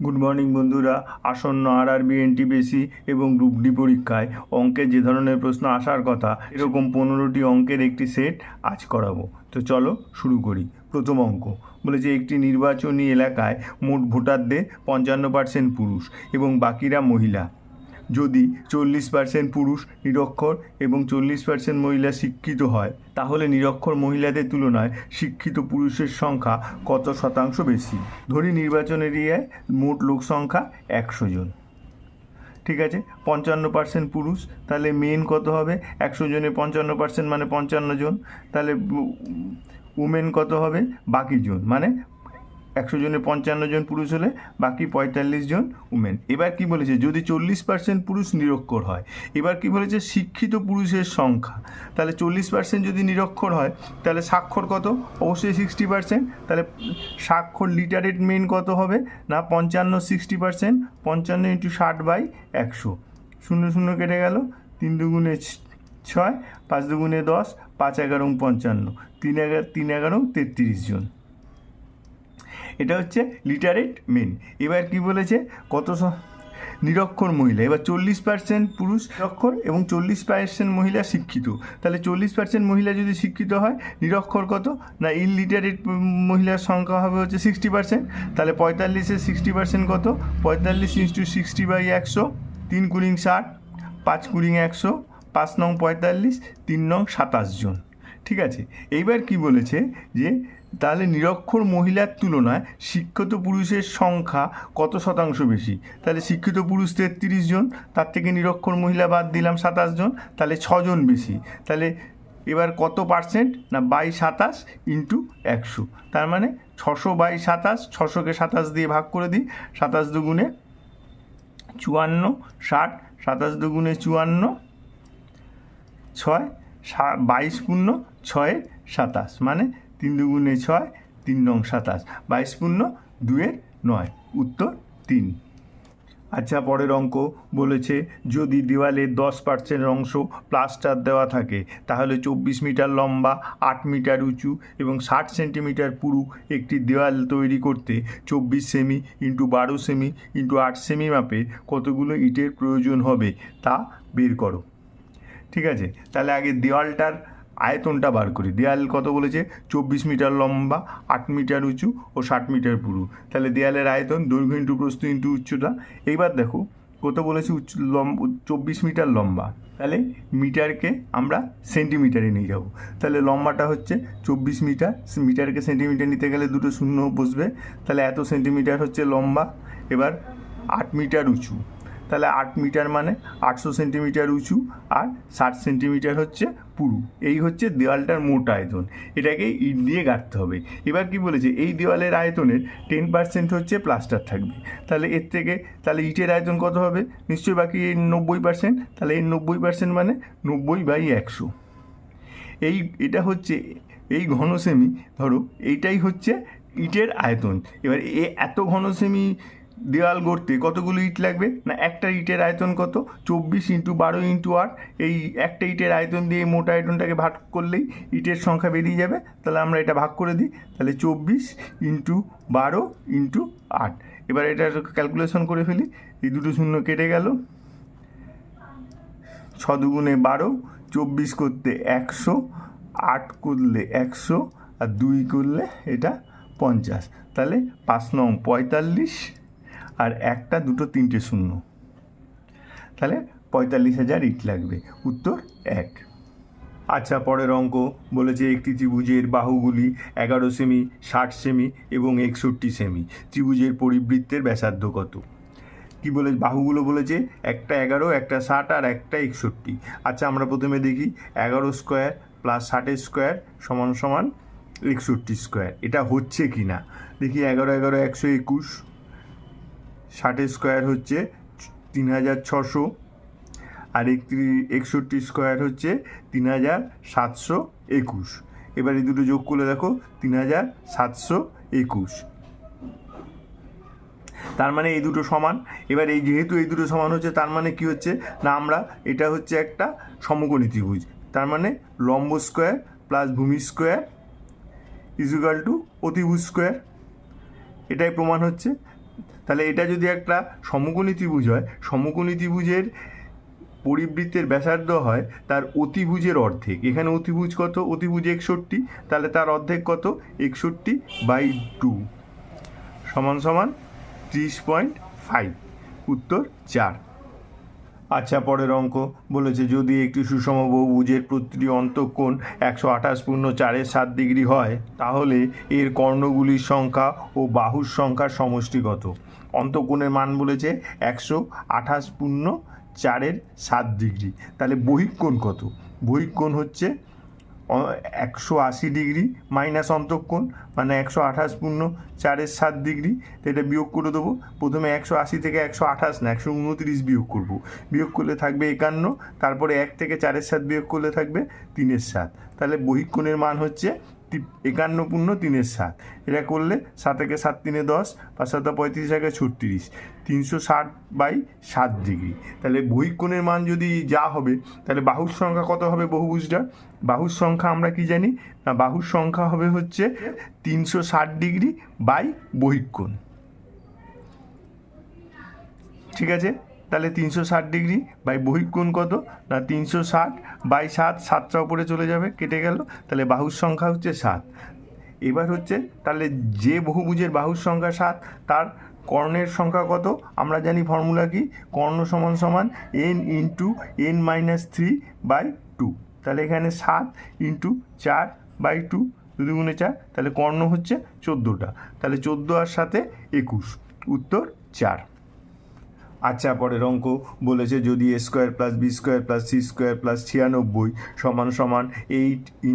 Good morning বন্ধুরা। আসন্ন RRB, NTPC এবং গ্রুপ ডি পরীক্ষায় অঙ্কের যে ধরনের প্রশ্ন আসার কথা এরকম 15টি অঙ্কের একটি সেট আজ করাবো। তো চলো শুরু করি। প্রথম অঙ্ক বলেছে একটি নির্বাচনী এলাকায় মোট ভোটারদের 55% পুরুষ এবং বাকিরা মহিলা। যদি 40% পুরুষ নিরক্ষর এবং 40% মহিলা শিক্ষিত হয়, তাহলে নিরক্ষর মহিলাদের তুলনায় শিক্ষিত পুরুষের সংখ্যা কত শতাংশ বেশি? ধরি নির্বাচন এরিয়ায় মোট লোক সংখ্যা 100 জন। ঠিক আছে, 55% পুরুষ, তাহলে মেন কত হবে? 100 জনে 55% মানে 55 জন। তাহলে উমেন কত হবে? বাকি জন, মানে 100 জনে 55 জন পুরুষ হলে বাকি 45 জন উমেন। এবার কি বলেছে? যদি 40% পুরুষ নিরক্ষর হয়। এবার কি বলেছে? শিক্ষিত পুরুষের সংখ্যা। তাহলে 40% যদি নিরক্ষর হয় তাহলে স্বাক্ষর কত? অবশ্যই 60%। তাহলে স্বাক্ষর লিটারেট মেন কত হবে? না 55 60%, 55 × 60/100। 0 0 কেটে গেল, 3 দুগুণে 6, 5 দুগুণে 10, 5 11 55, 3 11 33 জন। এটা হচ্ছে লিটারেট মেন। এবার কি বলেছে? কত নিরক্ষর মহিলা। এবার 40% পুরুষ নিরক্ষর এবং 40% মহিলা শিক্ষিত। তাহলে 40% মহিলা যদি শিক্ষিত হয়, নিরক্ষর কত? না ইললিটারেট মহিলার সংখ্যা হবে হচ্ছে 60%। তাহলে 45-এর 60% কত? 45 × 60/100, 3 × 60, 5 × 100, 5 নং 45, 3 নং 27 জন। ঠিক আছে, এইবার কি বলেছে? যে তাহলে নিরক্ষর মহিলার তুলনায় শিক্ষিত পুরুষের সংখ্যা কত শতাংশ বেশি? তাহলে শিক্ষিত পুরুষ 33 জন, তার থেকে নিরক্ষর মহিলা বাদ দিলাম 27 জন, তাহলে 6 জন বেশি। তাহলে এবার কত পার্সেন্ট? না 27 × 100। তার মানে 600/27, 600-কে 27 দিয়ে ভাগ করে দিই। 27 দুগুণে 54, 60, 27 দুগুণে 54, 6, 22 পূর্ণ 6 27, মানে 3 দুগুণে 6, 3 নং 27, 22 পূর্ণ 2 9, উত্তর 3। আচ্ছা, পরের অঙ্ক বলেছে যদি দেওয়ালের 10% অংশ প্লাস্টার দেওয়া থাকে, তাহলে 24 মিটার লম্বা, 8 মিটার উঁচু এবং 60 সেন্টিমিটার পুরু একটি দেওয়াল তৈরি করতে 24 সেমি × 12 সেমি × 8 সেমি মাপের কতগুলো ইটের প্রয়োজন হবে তা বের করো। ঠিক আছে, তাহলে আগে দেওয়ালটার আয়তনটা বার করি। দেওয়াল কত বলেছে? 24 মিটার লম্বা, 8 মিটার উঁচু ও 60 মিটার পুরু। তাহলে দেওয়ালের আয়তন দৈর্ঘ্য × প্রস্থ × উচ্চতা। এইবার দেখো কত বলেছে? 24 মিটার লম্বা, তাহলে মিটারকে আমরা সেন্টিমিটারে নিয়ে যাব। তাহলে লম্বাটা হচ্ছে 24 মিটার, মিটারকে সেন্টিমিটার নিতে গেলে দুটো শূন্য বসবে। তাহলে এত সেন্টিমিটার হচ্ছে লম্বা। এবার 8 মিটার উঁচু, তাহলে 8 মিটার মানে 800 সেন্টিমিটার উঁচু আর 60 সেন্টিমিটার হচ্ছে পুরু। এই হচ্ছে দেওয়ালটার মোট আয়তন। এটাকে ইট দিয়ে গাঁথতে হবে। এবার কি বলেছে? এই দেওয়ালের আয়তনের 10% হচ্ছে প্লাস্টার থাকবে। তাহলে এর থেকে তাহলে ইটের আয়তন কত হবে? নিশ্চয়ই বাকি 90%। তাহলে এই 90% মানে 90/100। এটা হচ্ছে এই ঘন সেমি, ধরো এইটাই হচ্ছে ইটের আয়তন। এবার এত ঘন সেমি দেওয়াল গড়তে কতগুলো ইট লাগবে? না একটা ইটের আয়তন কত? 24 × 12 × 8। এই একটা ইটের আয়তন দিয়ে মোট আয়তনটাকে ভাগ করলেই ইটের সংখ্যা বেরিয়ে যাবে। তাহলে আমরা এটা ভাগ করে দিই। তাহলে 24 × 12 × 8। এবার এটা ক্যালকুলেশন করে ফেলি। এই দুটো শূন্য কেটে গেল, 6 দুগুণে 12, 24 করতে 100, 8 করলে 100 আর 2 করলে এটা 50। তাহলে 5 নং 45 আর 1টা 2টো 3টে শূন্য, তাহলে 45,000 ইট লাগবে। উত্তর 1। আচ্ছা, পরের অঙ্ক বলেছে একটি ত্রিভুজের বাহুগুলি 11 সেমি, 60 সেমি এবং 61 সেমি। ত্রিভুজের পরিবৃত্তের ব্যাসার্ধ কত? কি বলে? বাহুগুলো বলেছে একটা 11, একটা 60 আর একটা 61। আচ্ছা, আমরা প্রথমে দেখি 11 স্কোয়ার প্লাস 60 স্কোয়ার সমান সমান 61 স্কোয়ার। এটা হচ্ছে কি না দেখি। 11 11 121, 60 স্কোয়ার হচ্ছে 3600 আর 61 স্কোয়ার হচ্ছে 3721। এবার এই দুটো যোগ করলে দেখো 3721। তার মানে এই দুটো সমান। এবার যেহেতু এই দুটো সমান হচ্ছে, তার মানে কি হচ্ছে? না আমরা এটা হচ্ছে একটা সমকোণী ত্রিভুজ। তার মানে লম্ব স্কোয়ার প্লাস ভূমি স্কোয়ার = অতিভুজ স্কোয়ার। এটাই প্রমাণ হচ্ছে। তাহলে এটা যদি একটা সমকোণী ত্রিভুজ হয়, সমকোণী ত্রিভুজের পরিবৃত্তের ব্যাসার্ধ হয় তার অতিভুজের অর্ধেক। এখানে অতিভুজ কত? অতিভুজ 61, তাহলে তার অর্ধেক কত? 61/2 সমান সমান 30.5। উত্তর 4। আচ্ছা, পরের অঙ্ক বলেছে যদি একটি সুষম বহুভুজের প্রতিটি অন্তঃকোণ 128.4 ডিগ্রি হয় তাহলে এর কর্ণগুলির সংখ্যা ও বাহুর সংখ্যার সমষ্টি কত? অন্তঃকোণের মান বলেছে 128.4 ডিগ্রি, তাহলে বহিঃকোণ কত? বহিঃকোণ হচ্ছে 180 ডিগ্রি মাইনাস অন্তঃকোণ মানে 128.4 ডিগ্রি। তো এটা বিয়োগ করে দেবো। প্রথমে 180 থেকে 128 না 129 বিয়োগ করব। বিয়োগ করলে থাকবে 51, তারপরে 1 থেকে 4/7 বিয়োগ করলে থাকবে 3/7। তাহলে বহিঃকোণের মান হচ্ছে 51.3। এটা করলে 7 থেকে 7 3 10, 5 7 35 থেকে 36, 360/7 ডিগ্রি। তাহলে বহিঃকোণের মান যদি যা হবে তাহলে বাহুর সংখ্যা কত হবে বহুভুজটার? বাহুর সংখ্যা আমরা কি জানি না, বাহুর সংখ্যা হবে হচ্ছে 360 ডিগ্রি বাই বহিঃকোণ। ঠিক আছে, তাহলে 360 ডিগ্রি বাই বহিঃকোণ কত না 360/7, 7টা উপরে চলে যাবে, কেটে গেল। তাহলে বাহুর সংখ্যা হচ্ছে 7। এবার হচ্ছে তাহলে যে বহুভুজের বাহুর সংখ্যা 7 তার কর্ণের সংখ্যা কত? আমরা জানি ফর্মুলা কি, কর্ণ সমান সমান n × n-3/2। তাহলে এখানে 7 × 4/2, 2 × 4, তাহলে কর্ণ হচ্ছে 14টা। তাহলে 14 আর 7 21, উত্তর 4। আচ্ছা, পরের অঙ্ক বলেছে যদি a² + b² + c² + 96 সমান সমান 8 ×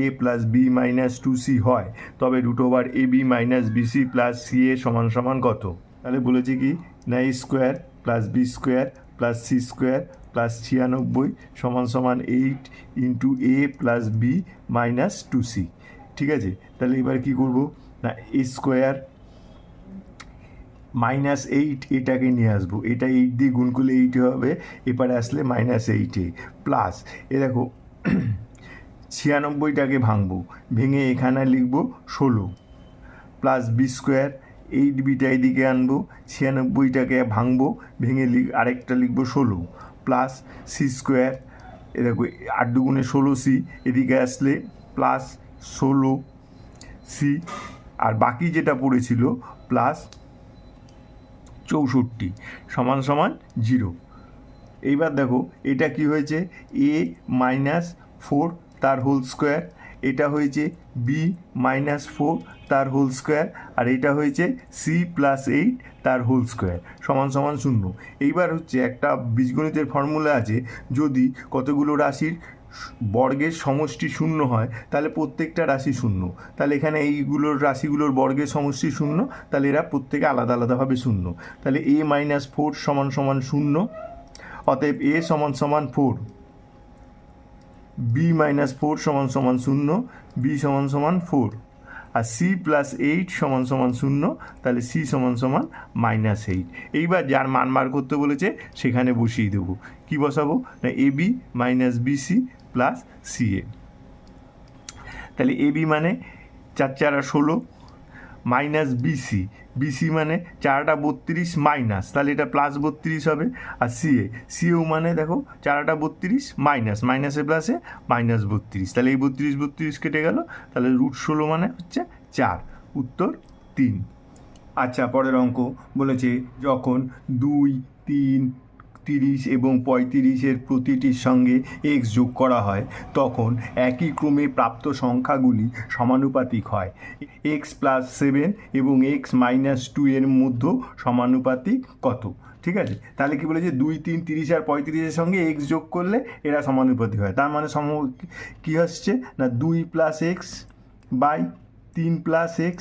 a + b - 2c হয় তবে √ab - bc + ca সমান সমান কত? তাহলে বলেছে কি না a² + b² + c² + 96 সমান সমান 8 × a + b - 2c। ঠিক আছে, তাহলে এবার কি করব না a² -8 এটাকে নিয়ে আসবো, এটা 8 দিয়ে গুণ করলে 8 হবে, এবারে আসলে -8 প্লাস এ দেখো 96টাকে ভাঙবো, ভেঙে এখানে লিখবো 16 প্লাস b², 8bটা এদিকে আনবো, 96টাকে ভাঙবো, ভেঙে আরেকটা লিখবো 16 প্লাস c², এ দেখো 8 × 2 = 16c, এদিকে আসলে প্লাস 16c, আর বাকি যেটা পড়েছিল প্লাস 64 সমান সমান 0। এইবার দেখো এটা কি হয়েছে a - 4 তার হোল স্কোয়ার, এটা হয়েছে b - 4 তার হোল স্কোয়ার, আর এটা হয়েছে c + 8 তার হোল স্কোয়ার সমান সমান 0। এইবার হচ্ছে একটা বীজগণিতের ফর্মুলা আছে, যদি কতগুলো রাশির বর্গের সমষ্টি 0 হয় তাহলে প্রত্যেকটা রাশি 0। তাহলে এখানে এইগুলোর রাশিগুলোর বর্গের সমষ্টি 0, তাহলে এরা প্রত্যেকে আলাদা আলাদাভাবে 0। তাহলে a - 4 সমান সমান 0, অতএব a সমান সমান 4, b - 4 সমান সমান 0, b সমান সমান 4, আর c + 8 সমান সমান 0, তাহলে c সমান সমান -8। এইবার যার মান বার করতে বলেছে সেখানে বসিয়ে দেবো। কি বসাবো না ab - bc + ca। তাহলে ab মানে 4 × 4 = 16 মাইনাস বিসি, বিসি মানে 4 × 32 মাইনাস, তাহলে এটা প্লাস 32 হবে। আর সিএ, সিএও মানে দেখো 4 × 32 মাইনাস, মাইনাসে প্লাসে -32, তাহলে এই 32 32 কেটে গেল, তাহলে √16 মানে হচ্ছে 4, উত্তর 3। আচ্ছা, পরের অঙ্ক বলেছে যখন 2, 3, 30 এবং 35-এর প্রতিটির সঙ্গে x যোগ করা হয় তখন একই ক্রমে প্রাপ্ত সংখ্যাগুলি সমানুপাতিক হয়। x + 7 এবং x - 2 এর মধ্যে সমানুপাতিক কত? ঠিক আছে, তাহলে কি বলেছে 2, 3, 30 আর 35-এর সঙ্গে x যোগ করলে এরা সমানুপাতিক হয়। তার মানে কী আসছে না 2 + x বাই 3 + x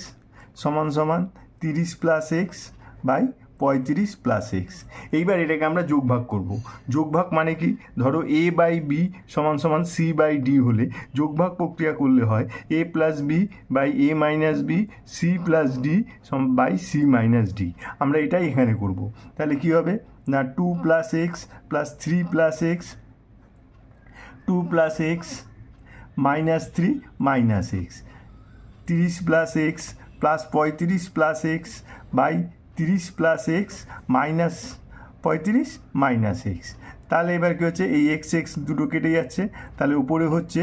সমান সমান 30 + x বাই 35 + x। এইবার এটাকে আমরা যোগভাগ করব। যোগভাগ মানে কি, ধরো a/b সমান সমান c/d হলে যোগভাগ প্রক্রিয়া করলে হয় a + b by a - b, c + d by c - d। আমরা এটাই এখানে করব। তাহলে কি হবে না 2 + x + 3 + x, 2 + x -3 - x, 30 + x + 35 + x by 30 plus X minus 35 minus X. তাহলে এবার কী হচ্ছে, এই এক্স এক্স দুটো কেটে যাচ্ছে, তাহলে উপরে হচ্ছে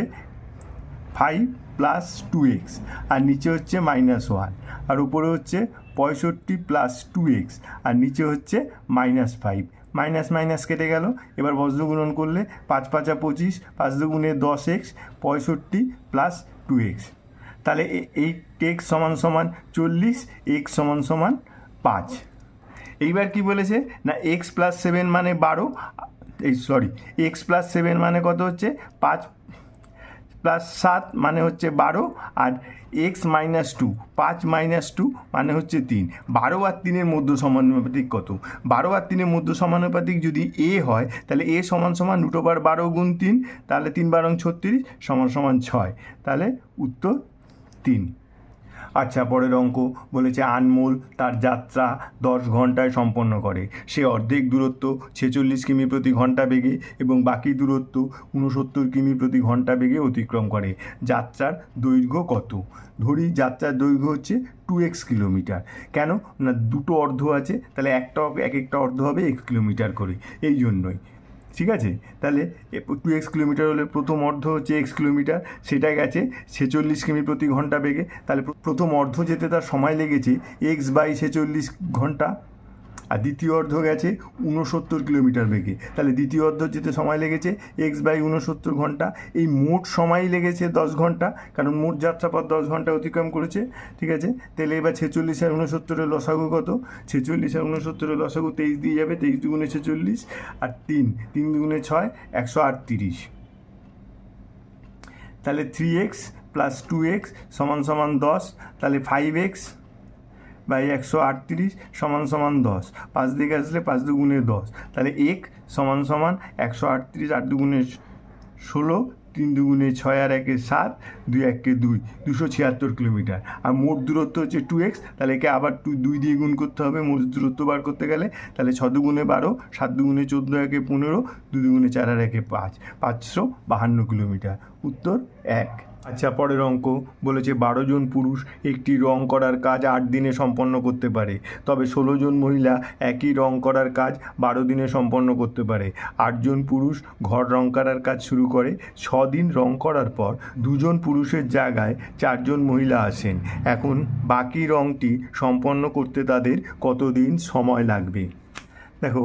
5 প্লাস 2x আর নিচে হচ্ছে -1, আর উপরে হচ্ছে 65 প্লাস 2x আর নিচে হচ্ছে -5। মাইনাস মাইনাস কেটে গেল। এবার বজ্র গুণন করলে 5 5 25, 5 দুগুণে 10x, 65 প্লাস 2x। তাহলে এই x সমান সমান 40, x সমান সমান 5। এইবার কি বলেছে না, x প্লাস 7 মানে 12, x প্লাস 7 মানে কত হচ্ছে 5 প্লাস 7 মানে হচ্ছে 12, আর এক্স মাইনাস 2, 5 মাইনাস 2 মানে হচ্ছে 3। 12 আর 3-এর মধ্য সমানুপাতিক কত? 12 আর 3-এর মধ্য সমানুপাতিক যদি এ হয়, তাহলে এ সমান সমান √12 গুণ 3, তাহলে 3 12 36 সমান সমান 6। তাহলে উত্তর 3। আচ্ছা, পরের অঙ্ক বলেছে আনমোল তার যাত্রা 10 ঘন্টায় সম্পন্ন করে। সে অর্ধেক দূরত্ব 46 কিমি প্রতি ঘন্টা বেগে এবং বাকি দূরত্ব 69 কিমি প্রতি ঘন্টা বেগে অতিক্রম করে। যাত্রার দৈর্ঘ্য কত? ধরি যাত্রার দৈর্ঘ্য হচ্ছে 2x কিলোমিটার। কেন না, দুটো অর্ধ আছে, তাহলে এক একটা অর্ধ হবে 1 কিলোমিটার করে, এই জন্যই। ঠিক আছে, তাহলে 2x কিলোমিটার হলে প্রথম অর্ধ হচ্ছে x কিলোমিটার, সেটা গেছে 46 কিমি প্রতি ঘন্টা বেগে। তাহলে প্রথম অর্ধ যেতে তার সময় লেগেছে x/46 ঘন্টা, আর দ্বিতীয় অর্ধ গেছে 69 কিলোমিটার বেগে। তাহলে দ্বিতীয় অর্ধ যেতে সময় লেগেছে x/69 ঘন্টা। এই মোট সময় লেগেছে 10 ঘন্টা, কারণ মোট যাত্রাপথ 10 ঘন্টা অতিক্রম করেছে। ঠিক আছে, তাহলে এবার 46 আর 69-এর লসাগু কত? 46 আর 69-এর লসাগু 23 দিয়ে যাবে, 23 দুগুণে 46 আর 3 দুগুণে 6, 138। তাহলে 3x প্লাস 2x সমান সমান 10, তাহলে 5x বাই 138 সমান সমান 10। 5 দিকে আসলে 5 দুগুণে 10, তাহলে এক সমান সমান 138, 8 দুগুণে 16, 3 দুগুণে 6 আর 1 7, 2 1 2, 276 কিলোমিটার। আর মোট দূরত্ব হচ্ছে 2x, তাহলে একে আবার 2 দিয়ে গুণ করতে হবে মোট দূরত্ব বার করতে গেলে। তাহলে 6 দুগুণে 12, 7 দুগুণে 14, 1 15, 2 দুগুণে 4 আর 1 5, 552 কিলোমিটার। উত্তর 1। আচ্ছা, পরের অঙ্ক বলেছে 12 জন পুরুষ একটি রং করার কাজ 8 দিনে সম্পন্ন করতে পারে, তবে 16 জন মহিলা একই রং করার কাজ 12 দিনে সম্পন্ন করতে পারে। 8 জন পুরুষ ঘর রং করার কাজ শুরু করে। 6 দিন রং করার পর 2 জন পুরুষের জায়গায় 4 জন মহিলা আসেন। এখন বাকি রংটি সম্পন্ন করতে তাদের কতদিন সময় লাগবে? দেখো,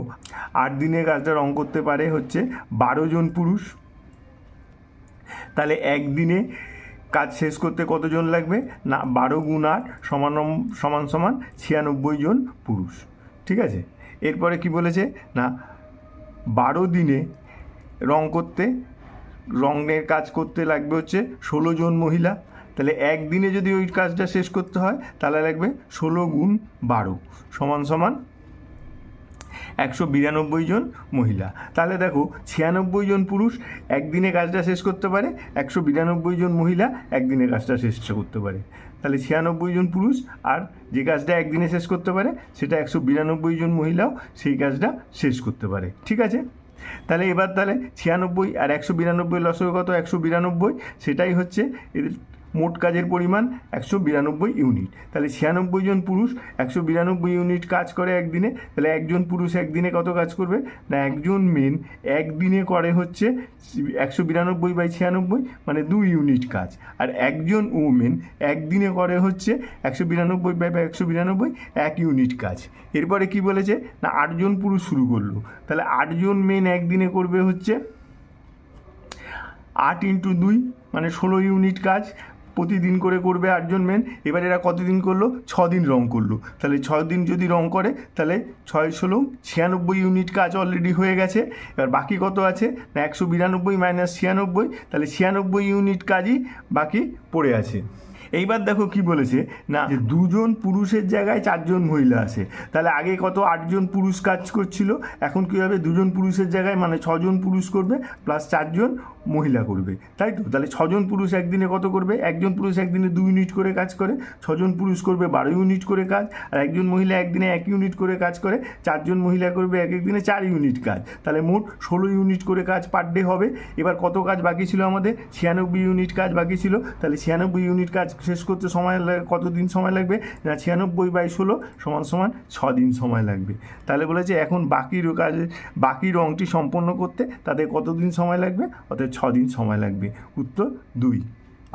8 দিনে কাজটা রং করতে পারে হচ্ছে 12 জন পুরুষ, তাহলে একদিনে কাজ শেষ করতে কতজন লাগবে না, 12 গুণ 8 সমান 96 জন পুরুষ। ঠিক আছে, এরপরে কি বলেছে না, 12 দিনে রঙের কাজ করতে লাগবে হচ্ছে 16 জন মহিলা। তাহলে একদিনে যদি ওই কাজটা শেষ করতে হয়, তাহলে লাগবে 16 গুণ 12 সমান 192 জন মহিলা। তাহলে দেখো, 96 জন পুরুষ একদিনে কাজটা শেষ করতে পারে, 192 জন মহিলা একদিনে কাজটা শেষ করতে পারে। তাহলে 96 জন পুরুষ আর যে কাজটা একদিনে শেষ করতে পারে, সেটা 192 জন মহিলাও সেই কাজটা শেষ করতে পারে। ঠিক আছে, তাহলে এবার 96 আর 192 লসাগু কত? 192, সেটাই হচ্ছে এদের মোট কাজের পরিমাণ 192 ইউনিট। তাহলে 96 জন পুরুষ 192 ইউনিট কাজ করে একদিনে। তাহলে একজন পুরুষ একদিনে কত কাজ করবে না, একজন মেন একদিনে করে হচ্ছে 192/96 মানে 2 ইউনিট কাজ, আর একজন ওমেন একদিনে করে হচ্ছে 192/192 1 ইউনিট কাজ। এরপরে কি বলেছে না, 8 জন পুরুষ শুরু করলো, তাহলে 8 জন মেন একদিনে করবে হচ্ছে 8 × 2 মানে 16 ইউনিট কাজ প্রতিদিন করে করবে 8 জন মেন। এবার এরা কতদিন করলো? 6 দিন রং করলো। তাহলে 6 দিন যদি রং করে, তাহলে 6 16 96 ইউনিট কাজ অলরেডি হয়ে গেছে। এবার বাকি কত আছে না, 192 - 96, তাহলে 96 ইউনিট কাজই বাকি পড়ে আছে। এইবার দেখো কি বলেছে না, যে 2 জন পুরুষের জায়গায় 4 জন মহিলা আসে। তাহলে আগে কত 8 জন পুরুষ কাজ করছিল, এখন কী হবে 2 জন পুরুষের জায়গায় মানে 6 জন পুরুষ করবে প্লাস 4 জন মহিলা করবে, তাই তো? তাহলে 6 জন পুরুষ একদিনে কত করবে? একজন পুরুষ একদিনে 2 ইউনিট করে কাজ করে, 6 জন পুরুষ করবে 12 ইউনিট করে কাজ, আর একজন মহিলা একদিনে 1 ইউনিট করে কাজ করে, 4 জন মহিলা করবে এক দিনে 4 ইউনিট কাজ। তাহলে মোট 16 ইউনিট করে কাজ পার ডে হবে। এবার কত কাজ বাকি ছিল আমাদের? 96 ইউনিট কাজ বাকি ছিল। তাহলে 96 ইউনিট কাজ শেষ করতে কতদিন সময় লাগবে না 96/16 = 6 দিন সময় লাগবে। তাহলে বলেছে এখন বাকি রঙটি সম্পন্ন করতে তাদের কতদিন সময় লাগবে, অর্থাৎ 6 দিন সময় লাগবে। উত্তর 2।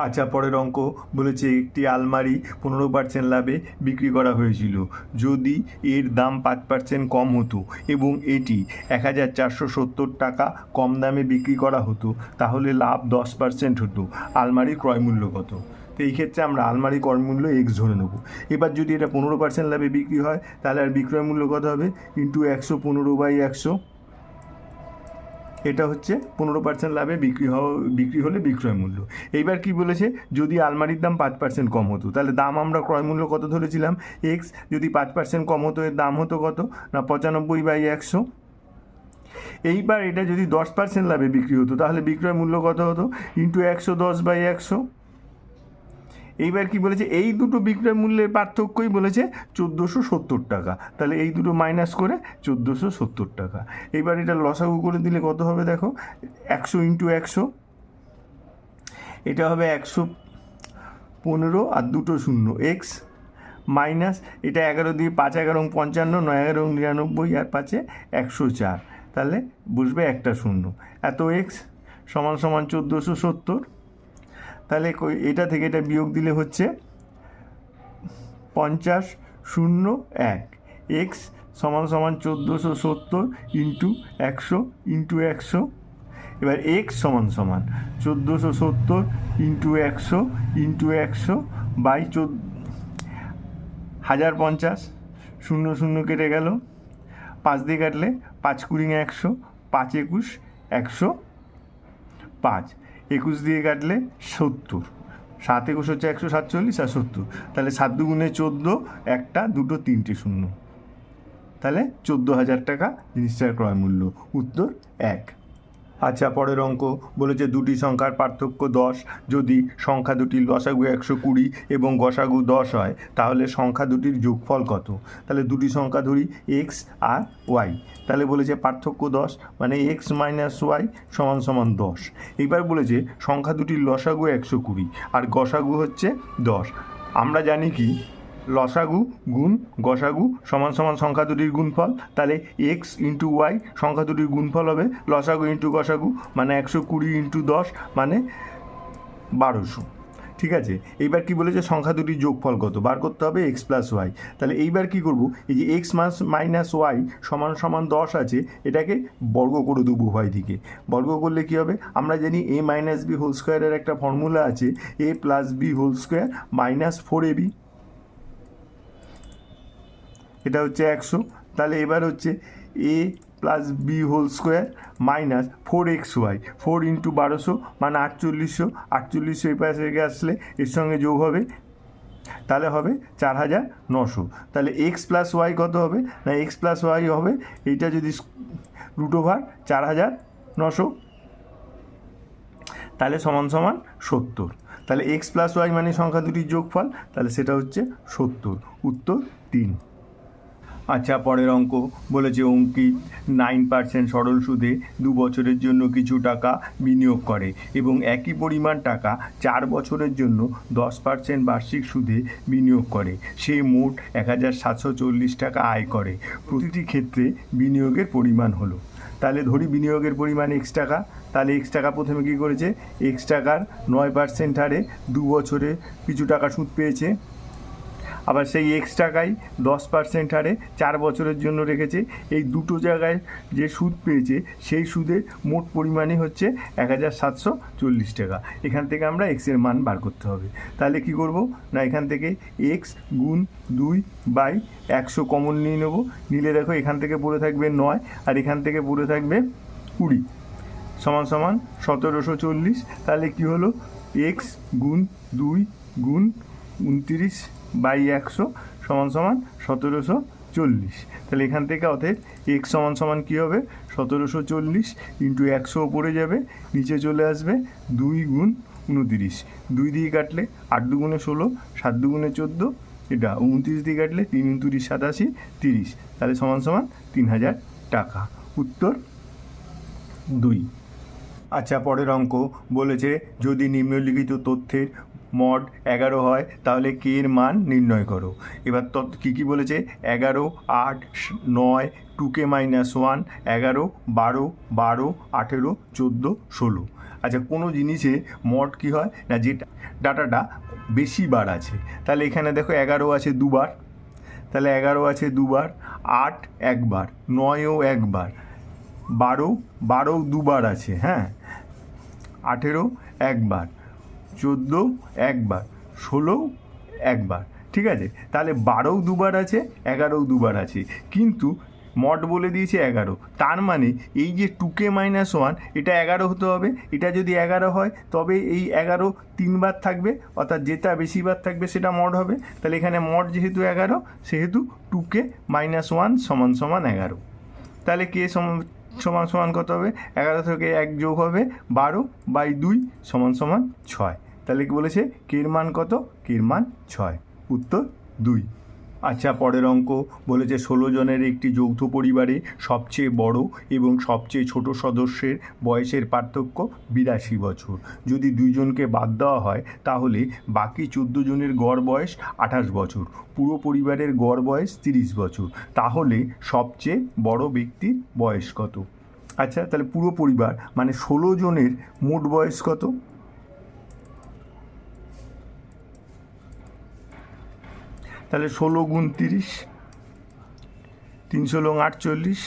আচ্ছা, পরের অঙ্ক বলেছে একটি আলমারি 15% লাভে বিক্রি করা হয়েছিল। যদি এর দাম 5% কম হতো এবং এটি 1470 টাকা কম দামে বিক্রি করা হতো, তাহলে লাভ 10% হতো। আলমারির ক্রয় মূল্য কত? তো এই ক্ষেত্রে আমরা আলমারি ক্রয় মূল্য X ধরে নেব। এবার যদি এটা 15% লাভে বিক্রি হয় তাহলে আর বিক্রয় মূল্য কত হবে, ইন্টু 115/100। এটা হচ্ছে 15% লাভে বিক্রি হলে বিক্রয় মূল্য। এইবার কি বলেছে, যদি আলমারির দাম 5% কম হতো, তাহলে দাম আমরা ক্রয় মূল্য কত ধরেছিলাম, X। যদি 5% কম হতো এর দাম হতো কত না 95/100। এইবার এটা যদি 10% লাভে বিক্রি হতো তাহলে বিক্রয় মূল্য কত হতো, ইন্টু 110/100। এইবার কি বলেছে, এই দুটো বিক্রয় মূল্যের পার্থক্যই বলেছে 1470 টাকা। তাহলে এই দুটো মাইনাস করে 1470 টাকা। এইবার এটা লসাগু করে দিলে কত হবে দেখো, 100 × 100, এটা হবে 115 আর দুটো শূন্য X, মাইনাস এটা 11 দিয়ে 5 11 55, 9 11 99 আর 5 104, তাহলে বসবে একটা শূন্য। এত X = 1470। তাহলে এটা থেকে এটা বিয়োগ দিলে হচ্ছে 5001। X = 1470 × 100 × 100। এবার X = 1470 × 100 × 100 বাই 1050, 00 কেটে গেল, 5 দিয়ে কাটলে 5 × 20 100, 5 × 21 105, 21 দিয়ে কাটলে 70, 7 × 21 হচ্ছে 147 আর 70, তাহলে 7 × 2 = 14, একটা দুটো তিনটে শূন্য, তাহলে 14,000 টাকা জিনিসটার ক্রয় মূল্য। উত্তর 1। আচ্ছা, পরের অঙ্ক বলেছে দুটি সংখ্যার পার্থক্য 10। যদি সংখ্যা দুটির লসাগু 120 এবং গসাগু 10 হয়, তাহলে সংখ্যা দুটির যোগফল কত? তাহলে দুটি সংখ্যা ধরি X আর Y। তাহলে বলেছে পার্থক্য 10, মানে X - Y = 10। এইবার বলেছে সংখ্যা দুটির লসাগু 120 আর গসাগু হচ্ছে 10। আমরা জানি কি লসাগু গুণ গসাগু সমান সংখ্যা দুটির গুণফল। তাহলে X × Y সংখ্যা দুটির গুণফল হবে লসাগু × গসাগু, মানে 120 × 10 মানে 1200। ঠিক আছে, এইবার কি বলেছে সংখ্যা দুটির যোগফল কত বার করতে হবে, X + Y। তাহলে এইবার কি করব, এই যে X - Y = 10 আছে, এটাকে বর্গ করে দেবো উভয় দিকে। বর্গ করলে কি হবে, আমরা জানি A - B² এর একটা ফর্মুলা আছে, A + B² - 4AB। এটা হচ্ছে 100। তাহলে এবার হচ্ছে A + B² - 4XY, 4 × 1200 মানে 4800। 4800 এই পাশে আসলে এর সঙ্গে যোগ হবে, তাহলে হবে 4900। তাহলে X + Y কত হবে না, X + Y হবে এইটা যদি √4900, তাহলে সমান 70। তাহলে X + Y মানে সংখ্যা দুটির যোগফল, তাহলে সেটা হচ্ছে 70। উত্তর 3। আচ্ছা, পরের অঙ্ক বলেছে অঙ্কিত 9% সরল সুদে 2 বছরের জন্য কিছু টাকা বিনিয়োগ করে এবং একই পরিমাণ টাকা 4 বছরের জন্য 10% বার্ষিক সুদে বিনিয়োগ করে। সে মোট 1740 টাকা আয় করে। প্রতিটি ক্ষেত্রে বিনিয়োগের পরিমাণ হলো। তাহলে ধরি বিনিয়োগের পরিমাণ X টাকা। তাহলে X টাকা প্রথমে কী করেছে, X টাকার 9% হারে 2 বছরে কিছু টাকা সুদ পেয়েছে। আবার সেই X টাকাই 10% হারে 4 বছরের জন্য রেখেছে। এই দুটো জায়গায় যে সুদ পেয়েছে সেই সুদের মোট পরিমাণই হচ্ছে 1740 টাকা। এখান থেকে আমরা X এর মান বার করতে হবে। তাহলে কি করব না, এখান থেকে X × 2/100 কমন নিয়ে নেব। নিলে দেখো এখান থেকে পড়ে থাকবে 9 আর এখান থেকে পড়ে থাকবে 20 = 1740। তাহলে কি হলো, X × 2 × 29/100 = 1740। তাহলে এখান থেকে অতএব X = কী হবে, 1740 × 100 পড়ে যাবে, নিচে চলে আসবে 2 × 29। 2 দিয়ে কাটলে 8 × 2 = 16, 7 × 2 = 14, এটা 29 দিয়ে কাটলে 3 × 3 = 87, 30। তাহলে সমান 3000 টাকা। উত্তর 2। আচ্ছা, পরের অঙ্ক বলেছে যদি নিম্নলিখিত তথ্যের মড 11 হয় তাহলে কে এর মান নির্ণয় করো। এবার তো কী বলেছে, 11, 8, 9, 2k - 1, 11, 12, 12, 18, 14, 16। আচ্ছা, কোনো জিনিসে মড কী হয় না, যে ডাটাটা বেশি বার আছে, তাহলে এখানে দেখো 11 আছে দুবার, তাহলে 11 আছে দুবার, 8 একবার, 9ও একবার, 12 দুবার আছে, হ্যাঁ, 18 একবার, 14 একবার, 16 একবার, ঠিক আছে। তাহলে 12 দুবার আছে, 11 দুবার আছে, কিন্তু মড বলে দিয়েছে 11। তার মানে এই যে 2k - 1 এটা 11 হতে হবে। এটা যদি 11 হয় তবে এই 11 3বার থাকবে, অর্থাৎ যেটা বেশিবার থাকবে সেটা মড হবে। তাহলে এখানে মড যেহেতু 11 সেহেতু 2k - 1 = 11। তাহলে কে সমান কত হবে, 11 থেকে 1 যোগ হবে 12/2 = 6। তাহলে কি বলেছে, কের মান কত, কের মান 6, উত্তর 2। আচ্ছা, পরের অঙ্ক বলেছে 16 জনের একটি যৌথ পরিবারে সবচেয়ে বড় এবং সবচেয়ে ছোট সদস্যের বয়সের পার্থক্য 82 বছর। যদি 2 জনকে বাদ দেওয়া হয় তাহলে বাকি 14 জনের গড় বয়স 28 বছর। পুরো পরিবারের গড় বয়স 30 বছর। তাহলে সবচেয়ে বড় ব্যক্তির বয়স কত? আচ্ছা, তাহলে পুরো পরিবার মানে 16 জনের মোট বয়স কত? তাহলে 16 × 30, 300 × 48,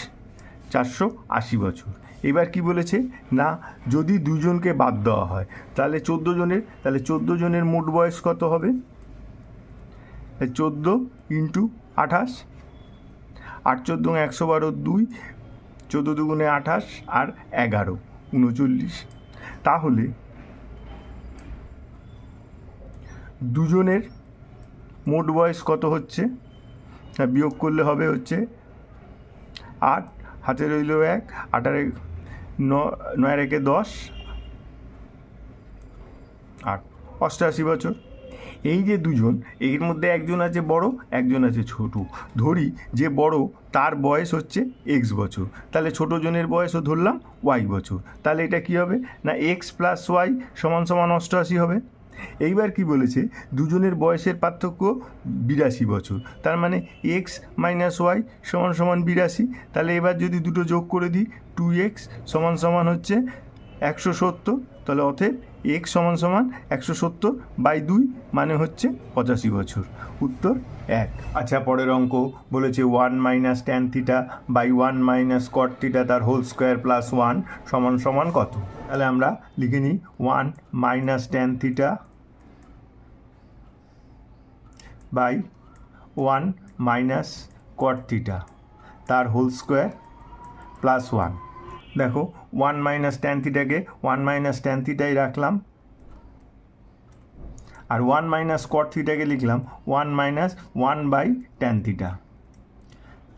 480 বছর। এবার কি বলেছে না, যদি 2 জনকে বাদ দেওয়া হয় তাহলে 14 জনের মোট বয়স কত হবে? 14 × 28, 8 × 14 = 112, 2, 14 × 2 = 28 আর 11 39। তাহলে দুজনের মোট বয়স কত হচ্ছে, বিয়োগ করলে হবে হচ্ছে 8, হাতে রইল 1, 8 আর 9 রেখে 10, 8, 88 বছর। এই যে দুজন, এর মধ্যে একজন আছে বড়, একজন আছে ছোট। ধরি যে বড় তার বয়স হচ্ছে x বছর, তাহলে ছোট জনের বয়সও ধরলাম y বছর। তাহলে এটা কি হবে না, x + y = 88 হবে। এইবার কি বলেছে, দুজনের বয়সের পার্থক্য 82 বছর, তার মানে x - y = 82। তাহলে এবার যদি দুটো যোগ করে দিই, 2x = হচ্ছে 170, তাহলে অতএব x = 170/2 মানে হচ্ছে 85 বছর, উত্তর 1। আচ্ছা, পরের অঙ্ক বলেছে 1 - tan θ / 1 - cot θ তার হোল স্কোয়ার প্লাস 1 সমান কত? তাহলে আমরা লিখে নিই 1 - tan θ / 1 - cot θ তার হোল স্কোয়ার প্লাস 1। দেখো 1 - tan θ-কে 1 - tan θ-ই রাখলাম, আর 1 - cot θ-কে লিখলাম 1 - 1/tan θ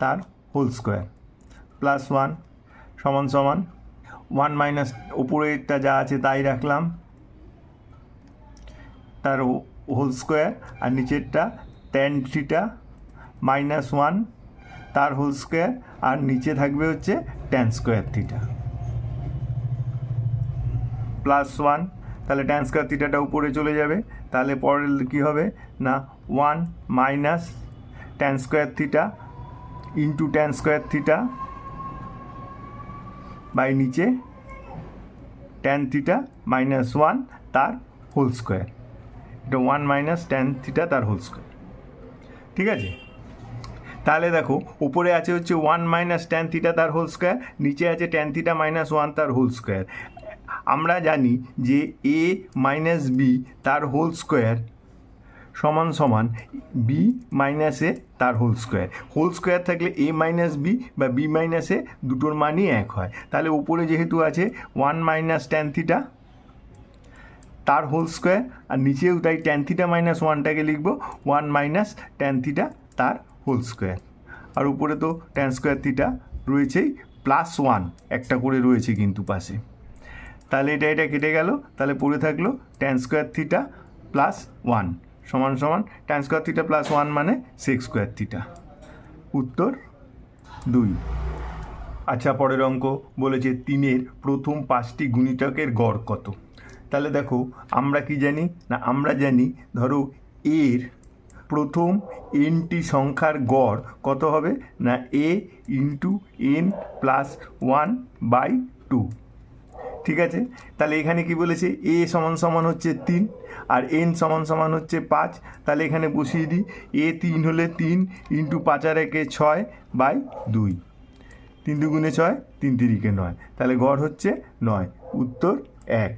তার হোল স্কোয়ার প্লাস 1 সমান 1 - ওপরেরটা যা আছে তাই রাখলাম, তার হোল স্কোয়ার, আর নিচেরটা tan θ - 1 তার হোল স্কোয়ার, আর নিচে থাকবে হচ্ছে tan স্কোয়ার θ প্লাস 1। তাহলে tan স্কোয়ার θটা উপরে চলে যাবে, তাহলে পরের কী হবে না 1 - tan square θ × tan square θ by নিচে tan θ - 1 তার হোল স্কোয়ার। এটা 1 - tan θ তার হোল স্কোয়ার, ঠিক আছে। তাহলে দেখো উপরে আছে হচ্ছে 1 - tan θ তার হোল স্কোয়ার, নিচে আছে tan θ - 1 তার হোল স্কোয়ার। আমরা জানি যে a - b তার হোল স্কোয়ার সমান b - a তার হোল স্কোয়ার। হোল স্কোয়ার থাকলে a - b বা b - a দুটোর মানই এক হয়। তাহলে উপরে যেহেতু আছে 1 - tan θ তার হোল স্কোয়ার, আর নিচেও তাই tan θ - 1টাকে লিখব 1 - tan θ তার হোল স্কোয়ার। আর উপরে তো tan স্কোয়ার θ রয়েছেই, প্লাস 1 একটা করে রয়েছে কিন্তু পাশে। তাহলে এটা কেটে গেল, তাহলে পড়ে থাকলো tan স্কোয়ার θ প্লাস 1 সমান tan স্কোয়ার θ প্লাস 1 মানে sec স্কোয়ার θ, উত্তর 2। আচ্ছা, পরের অঙ্ক বলেছে 3-এর প্রথম 5টি গুণিতকের গড় কত? তাহলে দেখো আমরা কি জানি না, আমরা জানি ধরো এর প্রথম এনটি সংখ্যার গড় কত হবে না এ ইন্টু এন প্লাস 1/2। ঠিক আছে, তাহলে এখানে কি বলেছে এ সমান সমান হচ্ছে 3 আর এন সমান সমান হচ্ছে 5। তাহলে এখানে বসিয়ে দিই এ 3 হলে 3 ইন্টু 5 আর 1 6/2, 3 2 6, 3 3 9, তাহলে গড় হচ্ছে 9, উত্তর 1।